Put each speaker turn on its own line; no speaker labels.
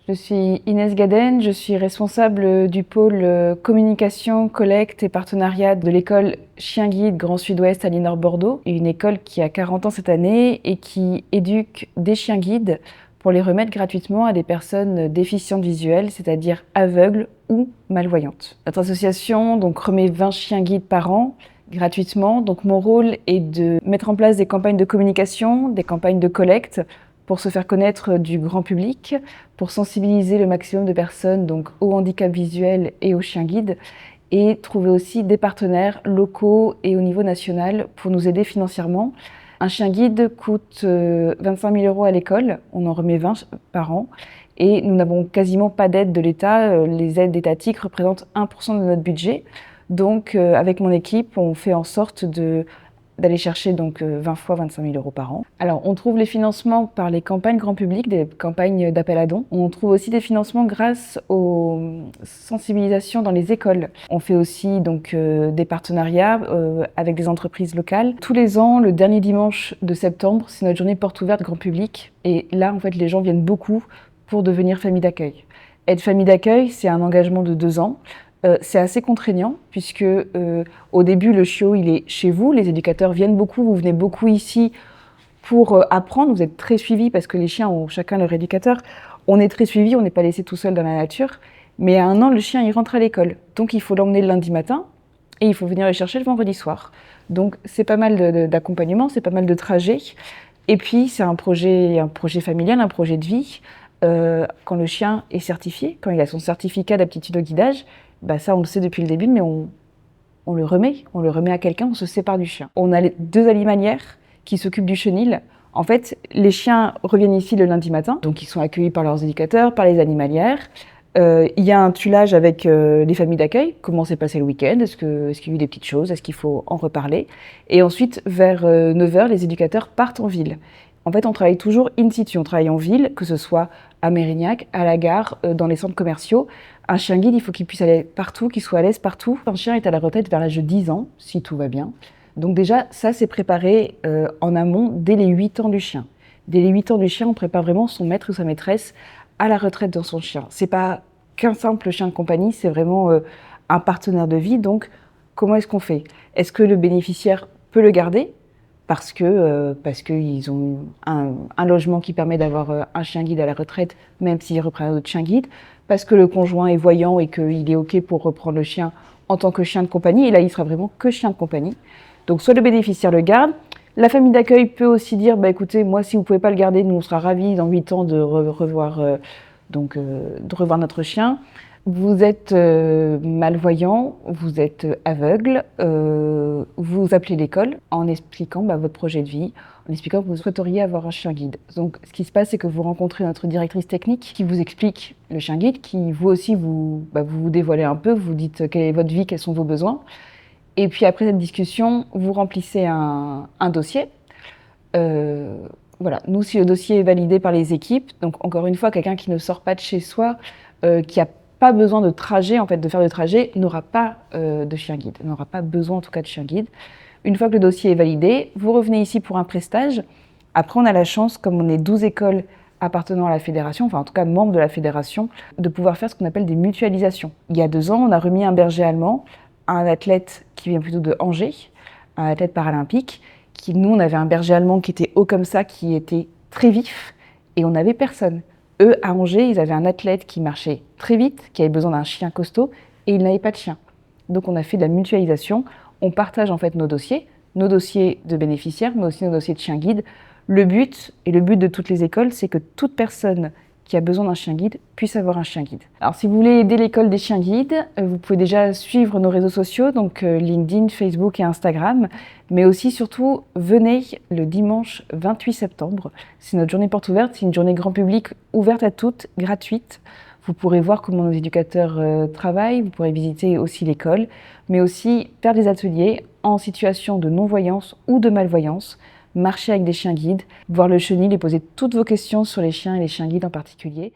Je suis Inès Gaden, je suis responsable du pôle communication, collecte et partenariat de l'école Chien Guide Grand Sud-Ouest à Linor Bordeaux, une école qui a 40 ans cette année et qui éduque des chiens guides pour les remettre gratuitement à des personnes déficientes visuelles, c'est-à-dire aveugles ou malvoyantes. Notre association remet 20 chiens guides par an gratuitement. Donc mon rôle est de mettre en place des campagnes de communication, des campagnes de collecte pour se faire connaître du grand public, pour sensibiliser le maximum de personnes au handicap visuel et aux chiens guides, et trouver aussi des partenaires locaux et au niveau national pour nous aider financièrement. Un chien guide coûte 25 000 € à l'école, on en remet 20 par an, et nous n'avons quasiment pas d'aide de l'État. Les aides étatiques représentent 1% de notre budget. Donc avec mon équipe, on fait en sorte d'aller chercher 20 fois 25 000 € par an. Alors, on trouve les financements par les campagnes grand public, des campagnes d'appel à dons. On trouve aussi des financements grâce aux sensibilisations dans les écoles. On fait aussi des partenariats avec des entreprises locales. Tous les ans, le dernier dimanche de septembre, c'est notre journée porte ouverte grand public. Et là, en fait, les gens viennent beaucoup pour devenir famille d'accueil. Être famille d'accueil, c'est un engagement de 2 ans. C'est assez contraignant puisque au début le chiot il est chez vous, les éducateurs viennent beaucoup, vous venez beaucoup ici pour apprendre, vous êtes très suivis parce que les chiens ont chacun leur éducateur, on est très suivis, on n'est pas laissé tout seul dans la nature, mais à 1 an le chien il rentre à l'école, donc il faut l'emmener le lundi matin et il faut venir le chercher le vendredi soir. Donc c'est pas mal d'accompagnement, c'est pas mal de trajets et puis c'est un projet familial, un projet de vie. Quand le chien est certifié, quand il a son certificat d'aptitude au guidage, ça on le sait depuis le début, mais on le remet à quelqu'un, on se sépare du chien. On a les 2 animalières qui s'occupent du chenil. En fait, les chiens reviennent ici le lundi matin, donc ils sont accueillis par leurs éducateurs, par les animalières. Il y a un tuilage avec les familles d'accueil, comment s'est passé le week-end, est-ce qu'il y a eu des petites choses, est-ce qu'il faut en reparler. Et ensuite, vers 9 h, les éducateurs partent en ville. En fait, on travaille toujours in situ, on travaille en ville, que ce soit à Mérignac, à la gare, dans les centres commerciaux. Un chien guide, il faut qu'il puisse aller partout, qu'il soit à l'aise partout. Un chien est à la retraite vers l'âge de 10 ans, si tout va bien. Donc déjà, ça c'est préparé en amont dès les 8 ans du chien. Dès les 8 ans du chien, on prépare vraiment son maître ou sa maîtresse à la retraite dans son chien. C'est pas qu'un simple chien de compagnie, c'est vraiment un partenaire de vie. Donc, comment est-ce qu'on fait? Est-ce que le bénéficiaire peut le garder? Parce qu'ils ont un logement qui permet d'avoir un chien guide à la retraite, même s'ils reprennent un autre chien guide, parce que le conjoint est voyant et qu'il est OK pour reprendre le chien en tant que chien de compagnie, et là il sera vraiment que chien de compagnie. Donc soit le bénéficiaire le garde, la famille d'accueil peut aussi dire écoutez, moi si vous ne pouvez pas le garder, nous on sera ravis dans 8 ans de revoir notre chien. Vous êtes malvoyant, vous êtes aveugle, vous appelez l'école en expliquant votre projet de vie, en expliquant que vous souhaiteriez avoir un chien guide. Donc ce qui se passe, c'est que vous rencontrez notre directrice technique qui vous explique le chien guide, qui vous aussi vous dévoilez un peu, vous dites quelle est votre vie, quels sont vos besoins. Et puis après cette discussion, vous remplissez un dossier. Voilà, nous si le dossier est validé par les équipes, donc encore une fois, quelqu'un qui ne sort pas de chez soi, qui a pas besoin de trajet, de faire de trajet, n'aura pas de chien guide, n'aura pas besoin en tout cas de chien guide. Une fois que le dossier est validé, vous revenez ici pour un prestage. Après, on a la chance, comme on est 12 écoles appartenant à la fédération, enfin en tout cas membres de la fédération, de pouvoir faire ce qu'on appelle des mutualisations. Il y a 2 ans, on a remis un berger allemand à un athlète qui vient plutôt de Angers, un athlète paralympique, nous, on avait un berger allemand qui était haut comme ça, qui était très vif, et on n'avait personne. Eux, à Angers, ils avaient un athlète qui marchait très vite, qui avait besoin d'un chien costaud, et ils n'avaient pas de chien. Donc on a fait de la mutualisation, on partage en fait nos dossiers de bénéficiaires, mais aussi nos dossiers de chien guide. Le but de toutes les écoles, c'est que toute personne qui a besoin d'un chien guide puisse avoir un chien guide. Alors si vous voulez aider l'école des chiens guides, vous pouvez déjà suivre nos réseaux sociaux, donc LinkedIn, Facebook et Instagram, mais aussi surtout venez le dimanche 28 septembre. C'est notre journée porte ouverte, c'est une journée grand public ouverte à toutes, gratuite. Vous pourrez voir comment nos éducateurs travaillent, vous pourrez visiter aussi l'école, mais aussi faire des ateliers en situation de non-voyance ou de malvoyance, marcher avec des chiens guides, voir le chenil et poser toutes vos questions sur les chiens et les chiens guides en particulier.